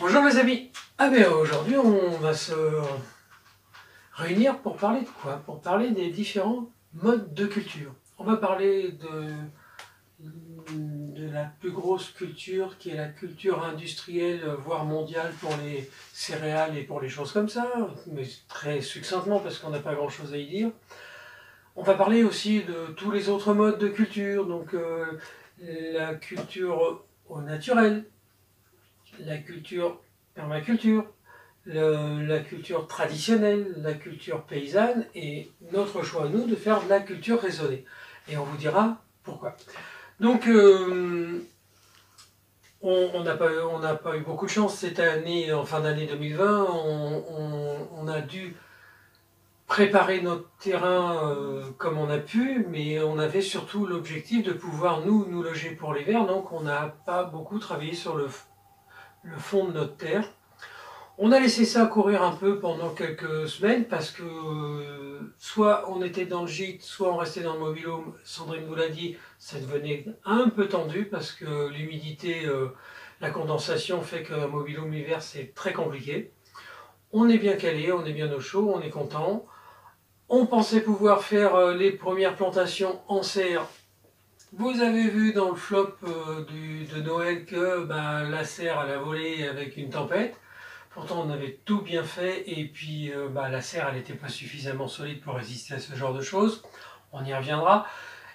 Bonjour les amis. Ah ben aujourd'hui on va se réunir pour parler de quoi? Pour parler des différents modes de culture. On va parler de la plus grosse culture qui est la culture industrielle, voire mondiale pour les céréales et pour les choses comme ça, mais très succinctement parce qu'on n'a pas grand chose à y dire. On va parler aussi de tous les autres modes de culture, donc la culture au naturel, la culture permaculture, la culture traditionnelle, la culture paysanne, et notre choix à nous de faire de la culture raisonnée. Et on vous dira pourquoi. Donc, on n'a pas eu beaucoup de chance cette année, en fin d'année 2020. On a dû préparer notre terrain comme on a pu, mais on avait surtout l'objectif de pouvoir nous loger pour l'hiver. Donc, on n'a pas beaucoup travaillé sur le fond de notre terre. On a laissé ça courir un peu pendant quelques semaines parce que soit on était dans le gîte, soit on restait dans le mobil-home. Sandrine nous l'a dit, ça devenait un peu tendu parce que l'humidité, la condensation fait qu'un mobil-home l'hiver c'est très compliqué. On est bien calé, on est bien au chaud, on est content. On pensait pouvoir faire les premières plantations en serre. Vous avez vu dans le flop de Noël que la serre elle a volé avec une tempête. Pourtant, on avait tout bien fait et puis la serre, elle n'était pas suffisamment solide pour résister à ce genre de choses. On y reviendra.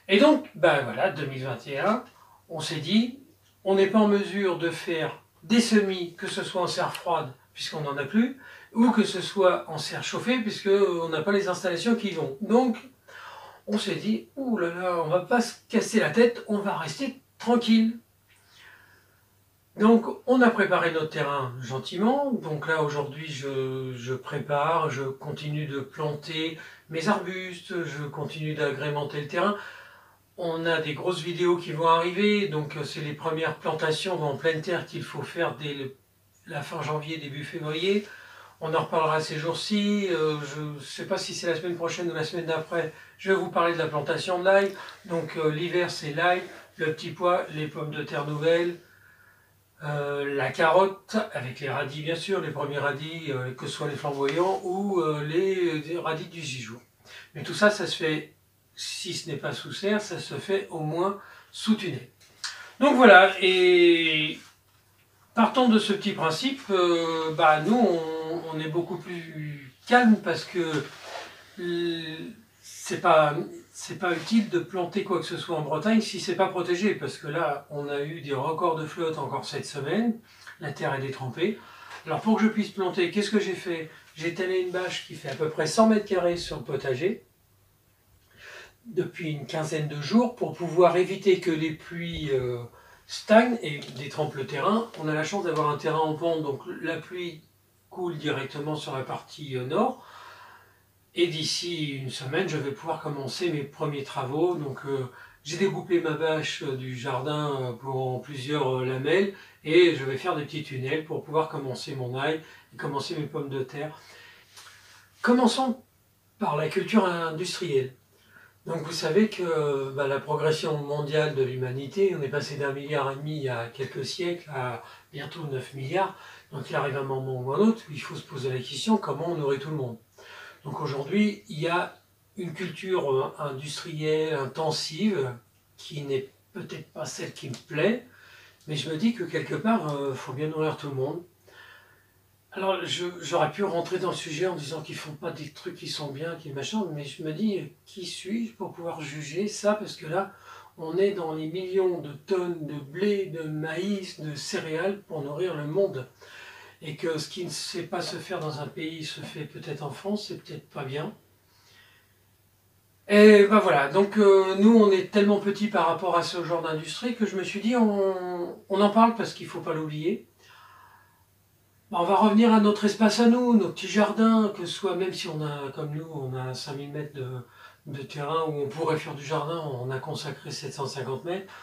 Et donc, voilà, 2021, on s'est dit, on n'est pas en mesure de faire des semis, que ce soit en serre froide, puisqu'on n'en a plus, ou que ce soit en serre chauffée, puisqu'on n'a pas les installations qui vont. Donc, on s'est dit, ouh là là, on va pas se casser la tête, on va rester tranquille. Donc on a préparé notre terrain gentiment, donc là aujourd'hui je prépare, je continue de planter mes arbustes, je continue d'agrémenter le terrain. On a des grosses vidéos qui vont arriver, donc c'est les premières plantations en pleine terre qu'il faut faire dès la fin janvier, début février. On en reparlera ces jours-ci, je ne sais pas si c'est la semaine prochaine ou la semaine d'après, je vais vous parler de la plantation de l'ail. Donc l'hiver c'est l'ail, le petit pois, les pommes de terre nouvelles, la carotte, avec les radis bien sûr, les premiers radis, que ce soit les flamboyants ou les radis du Gijoux. Mais tout ça, ça se fait, si ce n'est pas sous serre, ça se fait au moins sous tunnel. Donc voilà, et partant de ce petit principe, nous on est beaucoup plus calme parce que c'est pas utile de planter quoi que ce soit en Bretagne si c'est pas protégé, parce que là on a eu des records de flotte encore cette semaine, la terre est détrempée. Alors pour que je puisse planter, qu'est-ce que j'ai fait? J'ai étalé une bâche qui fait à peu près 100 mètres carrés sur le potager depuis une quinzaine de jours pour pouvoir éviter que les pluies stagnent et détrempent le terrain. On a la chance d'avoir un terrain en pente, donc la pluie coule directement sur la partie nord. Et d'ici une semaine, je vais pouvoir commencer mes premiers travaux. Donc, j'ai découpé ma bâche du jardin en plusieurs lamelles et je vais faire des petits tunnels pour pouvoir commencer mon ail et commencer mes pommes de terre. Commençons par la culture industrielle. Donc, vous savez que la progression mondiale de l'humanité, on est passé d'1,5 milliard il y a quelques siècles à bientôt 9 milliards. Donc, il arrive un moment ou un autre où il faut se poser la question comment on nourrit tout le monde. Donc aujourd'hui, il y a une culture industrielle intensive qui n'est peut-être pas celle qui me plaît, mais je me dis que quelque part, il faut bien nourrir tout le monde. Alors j'aurais pu rentrer dans le sujet en disant qu'ils ne font pas des trucs qui sont bien, qui machin, mais je me dis, qui suis-je pour pouvoir juger ça? Parce que là, on est dans les millions de tonnes de blé, de maïs, de céréales pour nourrir le monde. Et que ce qui ne sait pas se faire dans un pays se fait peut-être en France, c'est peut-être pas bien. Et voilà, donc nous on est tellement petits par rapport à ce genre d'industrie que je me suis dit on en parle parce qu'il ne faut pas l'oublier. On va revenir à notre espace à nous, nos petits jardins, que ce soit, même si on a, comme nous, on a 5000 mètres de terrain où on pourrait faire du jardin, on a consacré 750 mètres.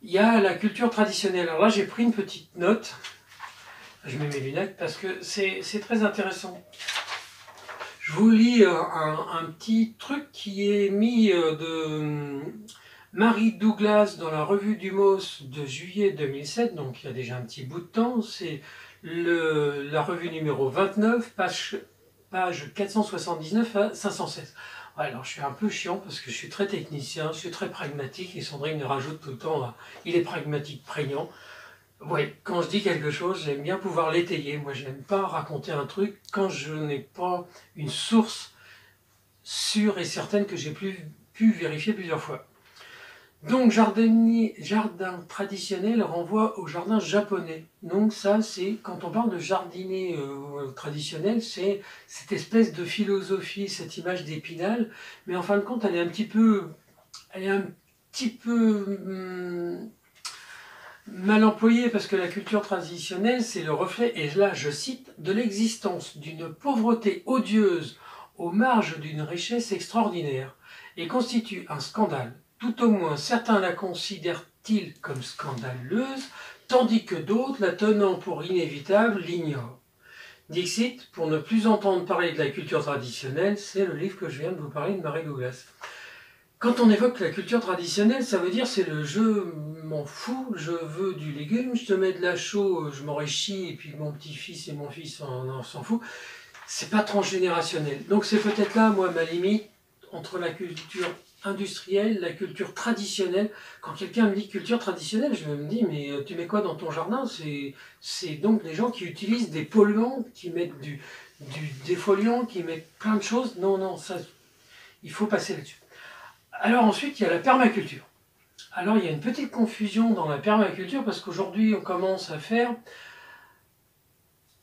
Il y a la culture traditionnelle. Alors là j'ai pris une petite note. Je mets mes lunettes parce que c'est très intéressant. Je vous lis un petit truc qui est mis Marie Douglas, dans la revue du MOS de juillet 2007, donc il y a déjà un petit bout de temps, c'est la revue numéro 29, page 479 à 516. Ouais, alors je suis un peu chiant parce que je suis très technicien, je suis très pragmatique et Sandrine me rajoute tout le temps, il est pragmatique prégnant. Ouais, quand je dis quelque chose, j'aime bien pouvoir l'étayer. Moi, je n'aime pas raconter un truc quand je n'ai pas une source sûre et certaine que j'ai pu vérifier plusieurs fois. Donc, jardin traditionnel renvoie au jardin japonais. Donc ça, c'est quand on parle de jardinier traditionnel, c'est cette espèce de philosophie, cette image d'Épinal, mais en fin de compte, elle est un petit peu mal employée parce que la culture traditionnelle, c'est le reflet, et là je cite, de l'existence d'une pauvreté odieuse aux marges d'une richesse extraordinaire, et constitue un scandale. Tout au moins certains la considèrent-ils comme scandaleuse, tandis que d'autres, la tenant pour inévitable, l'ignorent. Dixit, pour ne plus entendre parler de la culture traditionnelle, c'est le livre que je viens de vous parler de Marie Douglas. Quand on évoque la culture traditionnelle, ça veut dire c'est le je m'en fous, je veux du légume, je te mets de la chaux, je m'enrichis et puis mon petit-fils et mon fils s'en fout. C'est pas transgénérationnel. Donc c'est peut-être là, moi, ma limite entre la culture industrielle, la culture traditionnelle. Quand quelqu'un me dit culture traditionnelle, je me dis, mais tu mets quoi dans ton jardin? C'est donc des gens qui utilisent des polluants, qui mettent du défoliant, qui mettent plein de choses. Non, non, ça, il faut passer là-dessus. Alors ensuite, il y a la permaculture. Alors il y a une petite confusion dans la permaculture parce qu'aujourd'hui, on commence à faire...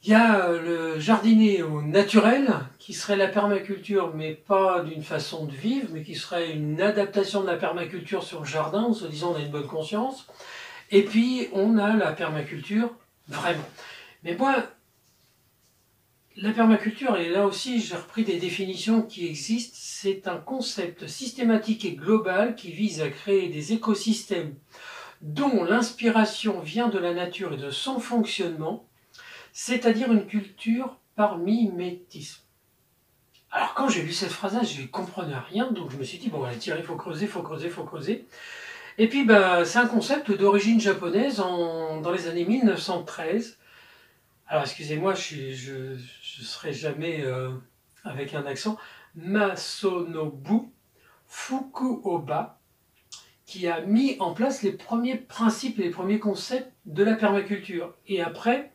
Il y a le jardinier au naturel, qui serait la permaculture, mais pas d'une façon de vivre, mais qui serait une adaptation de la permaculture sur le jardin, en se disant on a une bonne conscience. Et puis, on a la permaculture vraiment. Mais moi, la permaculture, et là aussi j'ai repris des définitions qui existent, c'est un concept systématique et global qui vise à créer des écosystèmes dont l'inspiration vient de la nature et de son fonctionnement, c'est-à-dire une culture par mimétisme. Alors quand j'ai lu cette phrase-là, je ne comprenais rien, donc je me suis dit, bon, allez, tiens, il faut creuser, il faut creuser, il faut creuser. Et puis, c'est un concept d'origine japonaise dans les années 1913. Alors, excusez-moi, je ne serai jamais avec un accent. Masonobu Fukuoka, qui a mis en place les premiers principes et les premiers concepts de la permaculture. Et après,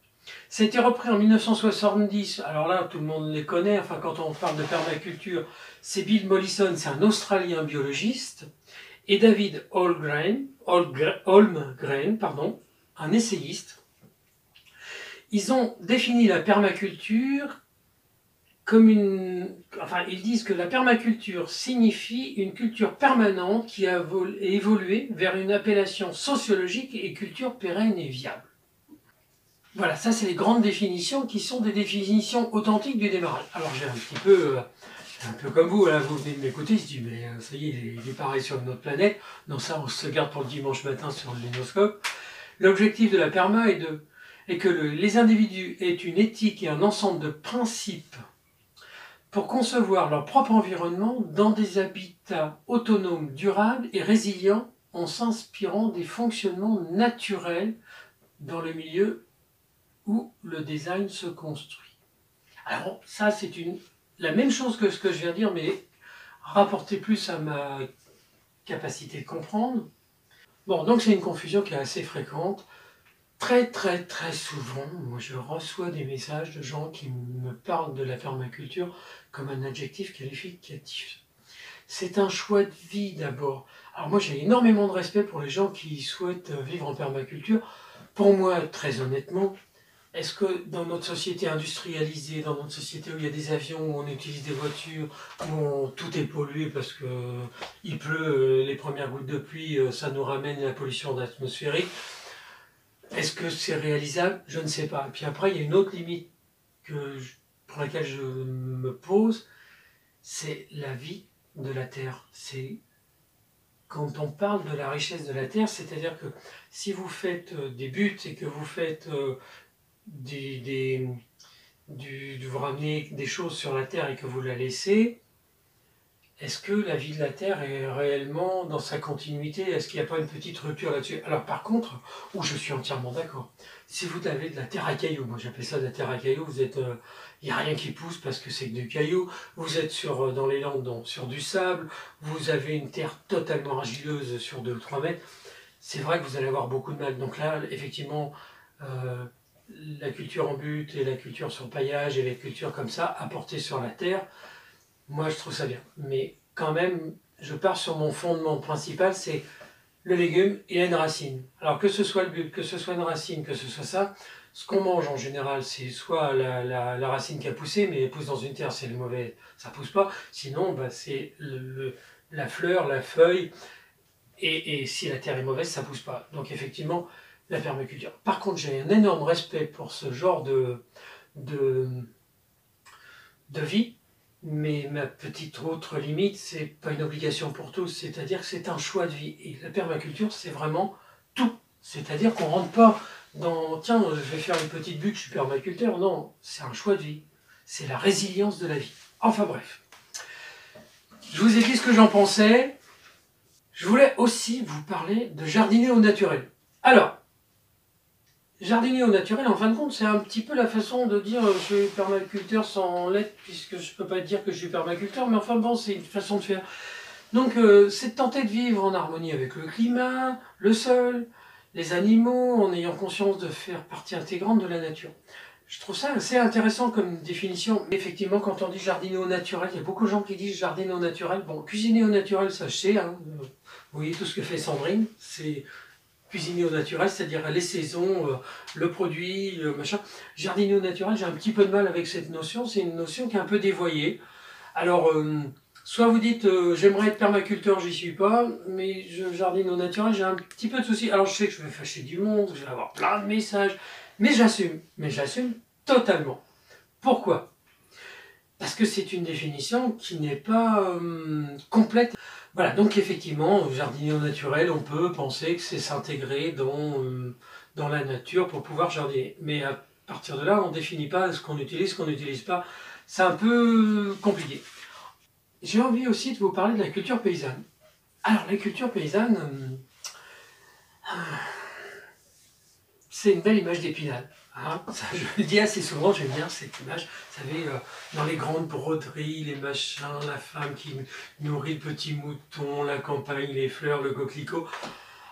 ça a été repris en 1970. Alors là, tout le monde les connaît. Enfin, quand on parle de permaculture, c'est Bill Mollison, c'est un Australien biologiste, et David Holmgren, un essayiste. Ils ont défini la permaculture comme ils disent que la permaculture signifie une culture permanente qui a évolué vers une appellation sociologique et culture pérenne et viable. Voilà, ça c'est les grandes définitions qui sont des définitions authentiques du démarrage. Alors j'ai un peu comme vous, là, vous venez de m'écouter, je dis mais ça y est, il est pareil sur une autre planète. Non, ça on se garde pour le dimanche matin sur le Lénoscope. L'objectif de la perma est que les individus aient une éthique et un ensemble de principes pour concevoir leur propre environnement dans des habitats autonomes, durables et résilients en s'inspirant des fonctionnements naturels dans le milieu où le design se construit. Alors ça c'est la même chose que ce que je viens de dire, mais rapporté plus à ma capacité de comprendre. Bon, donc c'est une confusion qui est assez fréquente. Très très très souvent, moi je reçois des messages de gens qui me parlent de la permaculture comme un adjectif qualificatif. C'est un choix de vie d'abord. Alors moi j'ai énormément de respect pour les gens qui souhaitent vivre en permaculture. Pour moi, très honnêtement, est-ce que dans notre société industrialisée, dans notre société où il y a des avions, où on utilise des voitures, où tout est pollué parce qu'il pleut, les premières gouttes de pluie, ça nous ramène la pollution atmosphérique, est-ce que c'est réalisable? Je ne sais pas. Et puis après, il y a une autre limite pour laquelle je me pose, c'est la vie de la Terre. C'est quand on parle de la richesse de la Terre, c'est-à-dire que si vous faites des buts et que vous faites vous ramenez des choses sur la Terre et que vous la laissez, est-ce que la vie de la Terre est réellement dans sa continuité? Est-ce qu'il n'y a pas une petite rupture là-dessus? Alors par contre, où je suis entièrement d'accord, si vous avez de la terre à cailloux, moi j'appelle ça de la terre à cailloux, vous êtes, il n'y a rien qui pousse parce que c'est que du caillou, vous êtes dans les Landes, sur du sable, vous avez une terre totalement argileuse sur 2 ou 3 mètres, c'est vrai que vous allez avoir beaucoup de mal. Donc là, effectivement, euh, la culture en butte et la culture sur paillage et les cultures comme ça, apportées sur la terre, moi, je trouve ça bien. Mais quand même, je pars sur mon fondement principal, c'est le légume, il a une racine. Alors que ce soit le bulbe, que ce soit une racine, que ce soit ça, ce qu'on mange en général, c'est soit la racine qui a poussé, mais elle pousse dans une terre, c'est le mauvais, ça pousse pas. Sinon, bah, c'est la fleur, la feuille, et si la terre est mauvaise, ça pousse pas. Donc effectivement, la permaculture. Par contre, j'ai un énorme respect pour ce genre de, de vie. Mais ma petite autre limite, c'est pas une obligation pour tous, c'est-à-dire que c'est un choix de vie. Et la permaculture, c'est vraiment tout. C'est-à-dire qu'on rentre pas dans tiens, je vais faire une petite butte, je suis permaculteur. Non, c'est un choix de vie. C'est la résilience de la vie. Enfin bref. Je vous ai dit ce que j'en pensais. Je voulais aussi vous parler de jardiner au naturel. Alors, jardiner au naturel, en fin de compte, c'est un petit peu la façon de dire je suis permaculteur sans l'être, puisque je ne peux pas dire que je suis permaculteur, mais enfin bon, c'est une façon de faire. Donc, c'est de tenter de vivre en harmonie avec le climat, le sol, les animaux, en ayant conscience de faire partie intégrante de la nature. Je trouve ça assez intéressant comme définition. Effectivement, quand on dit jardiner au naturel, il y a beaucoup de gens qui disent jardiner au naturel. Bon, cuisiner au naturel, ça je sais. Hein. Vous voyez tout ce que fait Sandrine, c'est cuisiner au naturel, c'est-à-dire les saisons, le produit, le machin. Jardiner au naturel, j'ai un petit peu de mal avec cette notion, c'est une notion qui est un peu dévoyée. Alors, soit vous dites j'aimerais être permaculteur, j'y suis pas, mais je jardine au naturel, j'ai un petit peu de soucis. Alors je sais que je vais fâcher du monde, je vais avoir plein de messages, mais j'assume totalement. Pourquoi? Parce que c'est une définition qui n'est pas complète. Voilà, donc effectivement, jardiner au naturel, on peut penser que c'est s'intégrer dans la nature pour pouvoir jardiner. Mais à partir de là, on ne définit pas ce qu'on utilise, ce qu'on n'utilise pas. C'est un peu compliqué. J'ai envie aussi de vous parler de la culture paysanne. Alors, la culture paysanne, c'est une belle image d'Épinal. Hein, ça, je le dis assez souvent, j'aime bien cette image. Vous savez, dans les grandes broderies, les machins, la femme qui nourrit le petit mouton, la campagne, les fleurs, le coquelicot.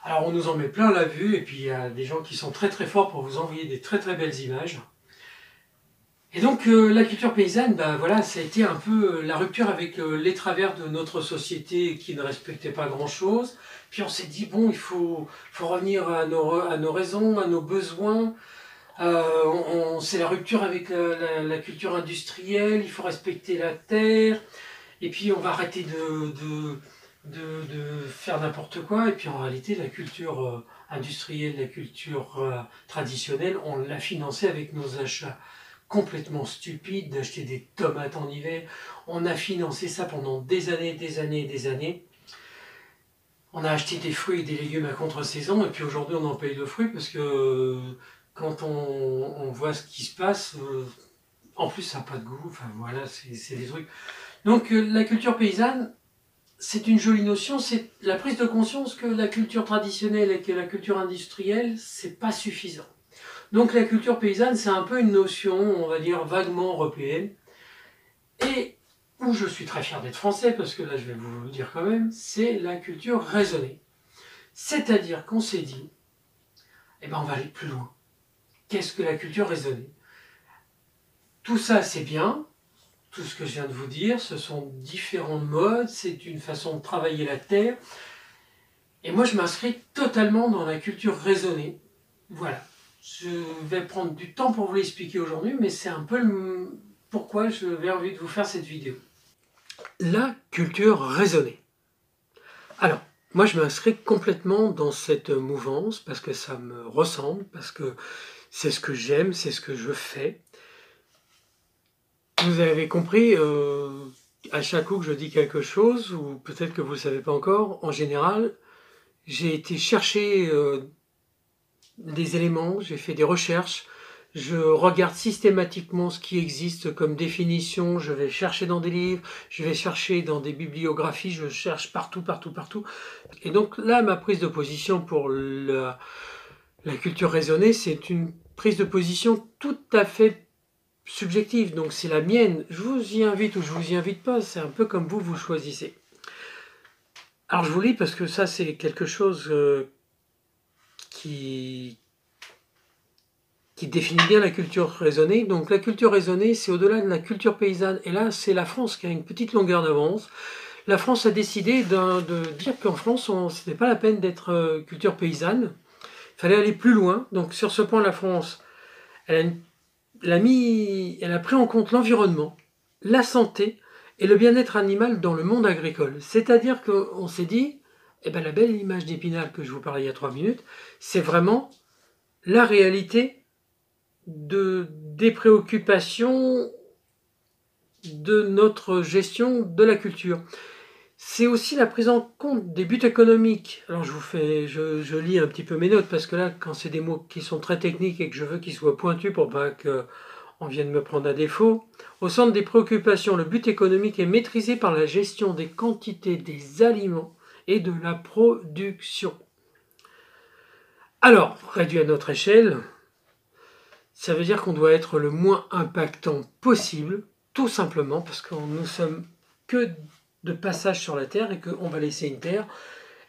Alors on nous en met plein la vue, et puis il y a des gens qui sont très très forts pour vous envoyer des très très belles images. Et donc la culture paysanne, ben, voilà, ça a été un peu la rupture avec les travers de notre société qui ne respectait pas grand-chose. Puis on s'est dit, bon, il faut revenir à nos raisons, à nos besoins. C'est la rupture avec la culture industrielle, il faut respecter la terre, et puis on va arrêter de faire n'importe quoi. Et puis en réalité, la culture industrielle, la culture traditionnelle, on l'a financée avec nos achats complètement stupides, d'acheter des tomates en hiver. On a financé ça pendant des années, des années, des années. On a acheté des fruits et des légumes à contre-saison, et puis aujourd'hui on en paye le fruit parce que quand on voit ce qui se passe, en plus ça n'a pas de goût, enfin voilà, c'est des trucs. Donc la culture paysanne, c'est une jolie notion, c'est la prise de conscience que la culture traditionnelle et que la culture industrielle, c'est pas suffisant. Donc la culture paysanne, c'est un peu une notion, on va dire, vaguement européenne, et où je suis très fier d'être français, parce que là je vais vous le dire quand même, c'est la culture raisonnée. C'est-à-dire qu'on s'est dit, eh ben on va aller plus loin. Qu'est-ce que la culture raisonnée? Tout ça c'est bien, tout ce que je viens de vous dire, ce sont différents modes, c'est une façon de travailler la terre, et moi je m'inscris totalement dans la culture raisonnée. Voilà. Je vais prendre du temps pour vous l'expliquer aujourd'hui, mais c'est un peu pourquoi j'avais envie de vous faire cette vidéo. La culture raisonnée. Alors, moi je m'inscris complètement dans cette mouvance parce que ça me ressemble, parce que c'est ce que j'aime, c'est ce que je fais. Vous avez compris, à chaque coup que je dis quelque chose, ou peut-être que vous ne le savez pas encore, en général, j'ai été chercher des éléments, j'ai fait des recherches, Je regarde systématiquement ce qui existe comme définition, je vais chercher dans des livres, je vais chercher dans des bibliographies, je cherche partout, partout, partout. Et donc là, ma prise de position pour la culture raisonnée, c'est une prise de position tout à fait subjective. Donc c'est la mienne. Je vous y invite ou je vous y invite pas, c'est un peu comme vous choisissez. Alors je vous lis parce que ça c'est quelque chose qui définit bien la culture raisonnée. Donc la culture raisonnée, c'est au-delà de la culture paysanne. Et là, c'est la France qui a une petite longueur d'avance. La France a décidé de dire qu'en France, ce n'était pas la peine d'être culture paysanne. Il fallait aller plus loin. Donc sur ce point, la France, elle a pris en compte l'environnement, la santé et le bien-être animal dans le monde agricole. C'est-à-dire qu'on s'est dit, eh ben, la belle image d'Épinal que je vous parlais il y a 3 minutes, c'est vraiment la réalité des préoccupations de notre gestion de la culture. C'est aussi la prise en compte des buts économiques. Alors je lis un petit peu mes notes parce que là, quand c'est des mots qui sont très techniques et que je veux qu'ils soient pointus pour pas qu'on vienne me prendre à défaut. Au centre des préoccupations, le but économique est maîtrisé par la gestion des quantités des aliments et de la production. Alors, réduit à notre échelle, ça veut dire qu'on doit être le moins impactant possible, tout simplement parce que nous sommes que de passage sur la Terre et qu'on va laisser une Terre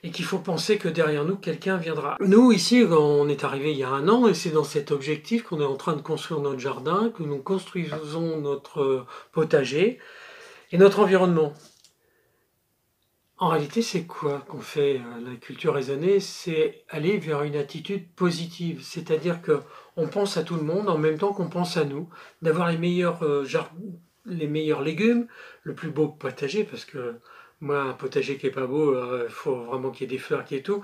et qu'il faut penser que derrière nous, quelqu'un viendra. Nous, ici, on est arrivé il y a 1 an et c'est dans cet objectif qu'on est en train de construire notre jardin, que nous construisons notre potager et notre environnement. En réalité, c'est quoi qu'on fait la culture raisonnée? C'est aller vers une attitude positive, c'est-à-dire que on pense à tout le monde en même temps qu'on pense à nous, d'avoir les meilleurs légumes, le plus beau potager, parce que moi, un potager qui est pas beau, il faut vraiment qu'il y ait des fleurs, qu'il y ait tout.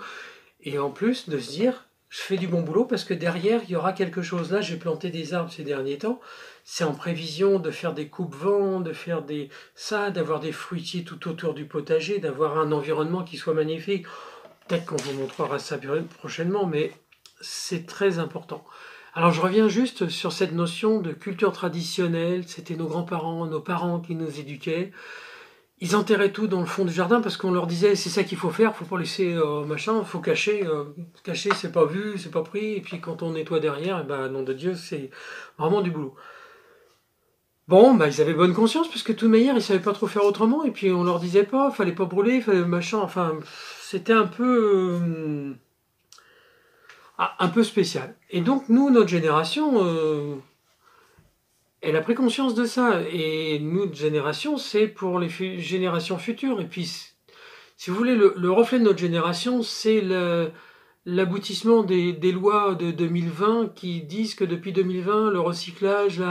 Et en plus, de se dire, je fais du bon boulot parce que derrière, il y aura quelque chose. Là, j'ai planté des arbres ces derniers temps. C'est en prévision de faire des coupes-vents, de faire d'avoir des fruitiers tout autour du potager, d'avoir un environnement qui soit magnifique. Peut-être qu'on vous montrera ça prochainement, mais c'est très important. Alors je reviens juste sur cette notion de culture traditionnelle. C'était nos grands-parents, nos parents qui nous éduquaient. Ils enterraient tout dans le fond du jardin parce qu'on leur disait c'est ça qu'il faut faire, faut pas laisser machin, faut cacher, cacher c'est pas vu, c'est pas pris, et puis quand on nettoie derrière, et ben nom de Dieu, c'est vraiment du boulot. Bon, bah ils avaient bonne conscience parce que de toute manière ils savaient pas trop faire autrement, et puis on leur disait pas, fallait pas brûler, fallait machin, enfin c'était un peu spécial. Et donc nous, notre génération, elle a pris conscience de ça, et notre génération, c'est pour les générations futures, et puis si vous voulez, le reflet de notre génération, c'est l'aboutissement des lois de 2020 qui disent que depuis 2020, le recyclage,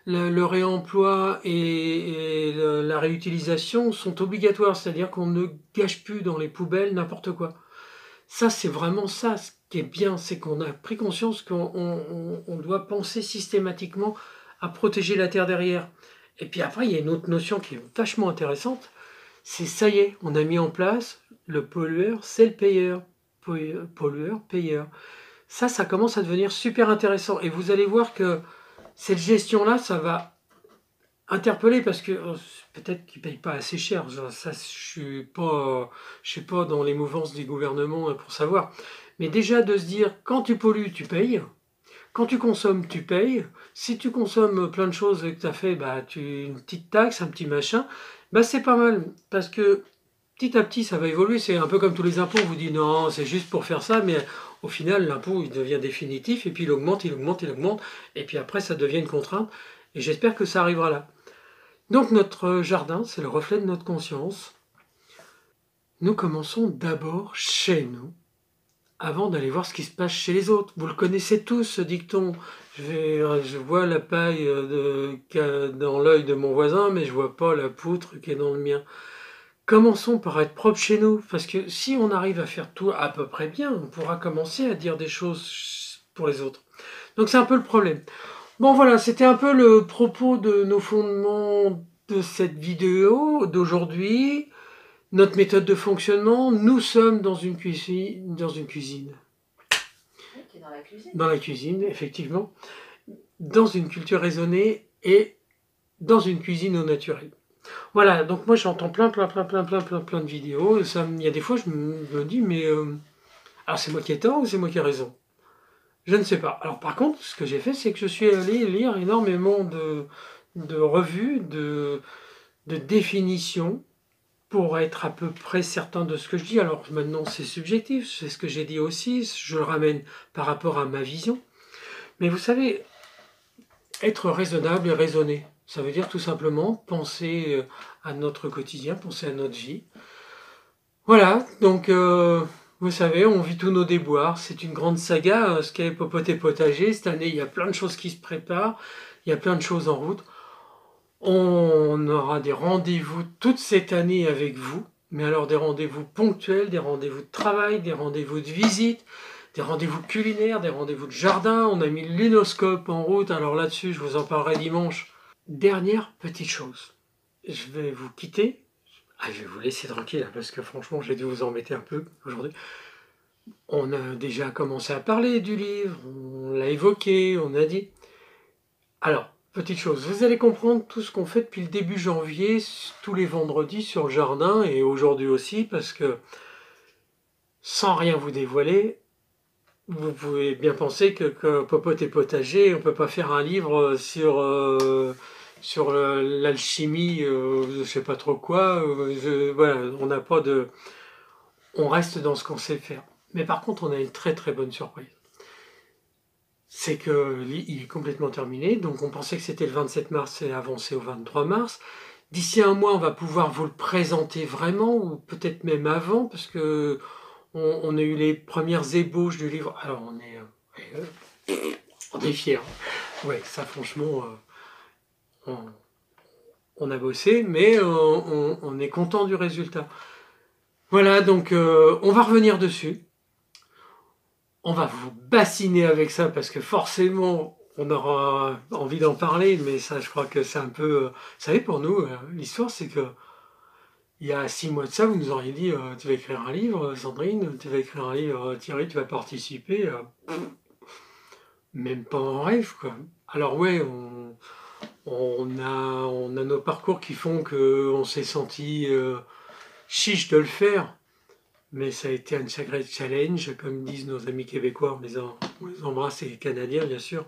le réemploi et la réutilisation sont obligatoires, c'est-à-dire qu'on ne gâche plus dans les poubelles n'importe quoi. Ça, c'est vraiment ça, ce qui est bien, c'est qu'on a pris conscience qu'on doit penser systématiquement à protéger la terre derrière. Et puis après, il y a une autre notion qui est vachement intéressante, c'est ça y est, on a mis en place le pollueur, c'est le payeur. Pollueur, payeur. Ça commence à devenir super intéressant. Et vous allez voir que cette gestion-là, ça va interpeller parce que peut-être qu'ils ne payent pas assez cher. Ça, je suis pas dans les mouvances du gouvernement pour savoir. Mais déjà de se dire, quand tu pollues, tu payes. Quand tu consommes, tu payes. Si tu consommes plein de choses et que tu as fait une petite taxe, un petit machin, c'est pas mal. Parce que petit à petit, ça va évoluer. C'est un peu comme tous les impôts. On vous dit non, c'est juste pour faire ça. Mais au final, l'impôt, il devient définitif. Et puis, il augmente, il augmente, il augmente. Et puis après, ça devient une contrainte. Et j'espère que ça arrivera là. Donc, notre jardin, c'est le reflet de notre conscience. Nous commençons d'abord chez nous, avant d'aller voir ce qui se passe chez les autres. Vous le connaissez tous, ce dicton. Je vois la paille dans l'œil de mon voisin, mais je vois pas la poutre qui est dans le mien. Commençons par être propre chez nous, parce que si on arrive à faire tout à peu près bien, on pourra commencer à dire des choses pour les autres. Donc c'est un peu le problème. Bon voilà, c'était un peu le propos de nos fondements de cette vidéo d'aujourd'hui. Notre méthode de fonctionnement, nous sommes dans une cuisine. Oui, qui est dans la cuisine. Dans la cuisine, effectivement. dans une culture raisonnée et dans une cuisine au naturel. Voilà, donc moi j'entends plein de vidéos. Il y a des fois je me dis, mais alors c'est moi qui ai tort ou c'est moi qui ai raison? Je ne sais pas. Alors par contre, ce que j'ai fait, c'est que je suis allé lire énormément de revues, de définitions, pour être à peu près certain de ce que je dis. Alors maintenant c'est subjectif, c'est ce que j'ai dit aussi, je le ramène par rapport à ma vision. Mais vous savez, être raisonnable et raisonner, ça veut dire tout simplement penser à notre quotidien, penser à notre vie. Voilà, donc vous savez, on vit tous nos déboires, c'est une grande saga, ce qu'est Popote Potager. Cette année, il y a plein de choses qui se préparent, il y a plein de choses en route. On aura des rendez-vous toute cette année avec vous, mais alors des rendez-vous ponctuels, des rendez-vous de travail, des rendez-vous de visite, des rendez-vous culinaires, des rendez-vous de jardin. On a mis le lunoscope en route, alors là-dessus, je vous en parlerai dimanche. Dernière petite chose, je vais vous quitter. Je vais vous laisser tranquille, parce que franchement, j'ai dû vous embêter un peu aujourd'hui. On a déjà commencé à parler du livre, on l'a évoqué, on a dit. Alors, petite chose, vous allez comprendre tout ce qu'on fait depuis le début janvier, tous les vendredis sur le jardin, et aujourd'hui aussi, parce que, sans rien vous dévoiler, vous pouvez bien penser que Popote et Potager, on ne peut pas faire un livre sur l'alchimie, je ne sais pas trop quoi, voilà, on n'a pas de... On reste dans ce qu'on sait faire. Mais par contre, on a une très très bonne surprise. C'est qu'il est complètement terminé, donc on pensait que c'était le 27 mars, c'est avancé au 23 mars. D'ici un mois, on va pouvoir vous le présenter vraiment, ou peut-être même avant, parce que on a eu les premières ébauches du livre. Alors on est fiers. Ouais, ça franchement, on a bossé, mais on est content du résultat. Voilà, donc on va revenir dessus. On va vous bassiner avec ça parce que forcément on aura envie d'en parler, mais ça je crois que c'est un peu... Vous savez, pour nous, l'histoire c'est que il y a 6 mois de ça, vous nous auriez dit tu vas écrire un livre, Sandrine, tu vas écrire un livre, Thierry, tu vas participer. Même pas en rêve, quoi. Alors ouais, on a nos parcours qui font qu'on s'est senti chiche de le faire. Mais ça a été un sacré challenge, comme disent nos amis québécois, on les embrasse, et canadiens bien sûr.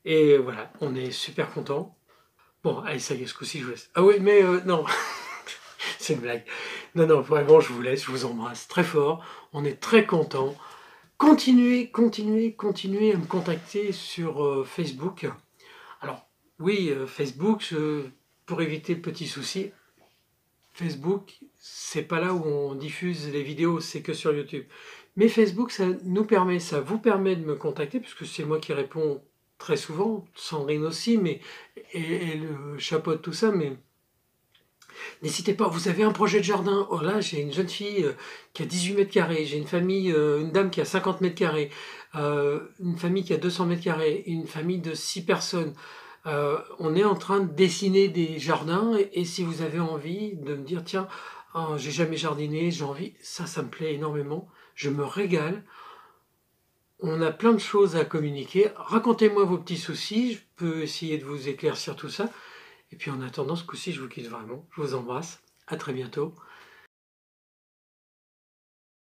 Et voilà, on est super contents. Bon, allez, ça y est, ce coup-ci, je vous laisse. Ah oui, mais non, c'est une blague. Non, non, vraiment, je vous laisse, je vous embrasse très fort. On est très contents. Continuez à me contacter sur Facebook. Alors, oui, Facebook, pour éviter le petit souci, Facebook, c'est pas là où on diffuse les vidéos, c'est que sur YouTube. Mais Facebook, ça vous permet de me contacter, puisque c'est moi qui réponds très souvent, Sandrine aussi, mais elle chapeaute tout ça, mais n'hésitez pas, vous avez un projet de jardin, oh là j'ai une jeune fille qui a 18 mètres carrés, j'ai une famille, une dame qui a 50 mètres carrés, une famille qui a 200 mètres carrés, une famille de 6 personnes. On est en train de dessiner des jardins et si vous avez envie de me dire tiens, j'ai jamais jardiné, j'ai envie, ça me plaît énormément, je me régale. On a plein de choses à communiquer. Racontez-moi vos petits soucis, je peux essayer de vous éclaircir tout ça. Et puis en attendant, ce coup-ci, je vous quitte vraiment. Je vous embrasse. À très bientôt.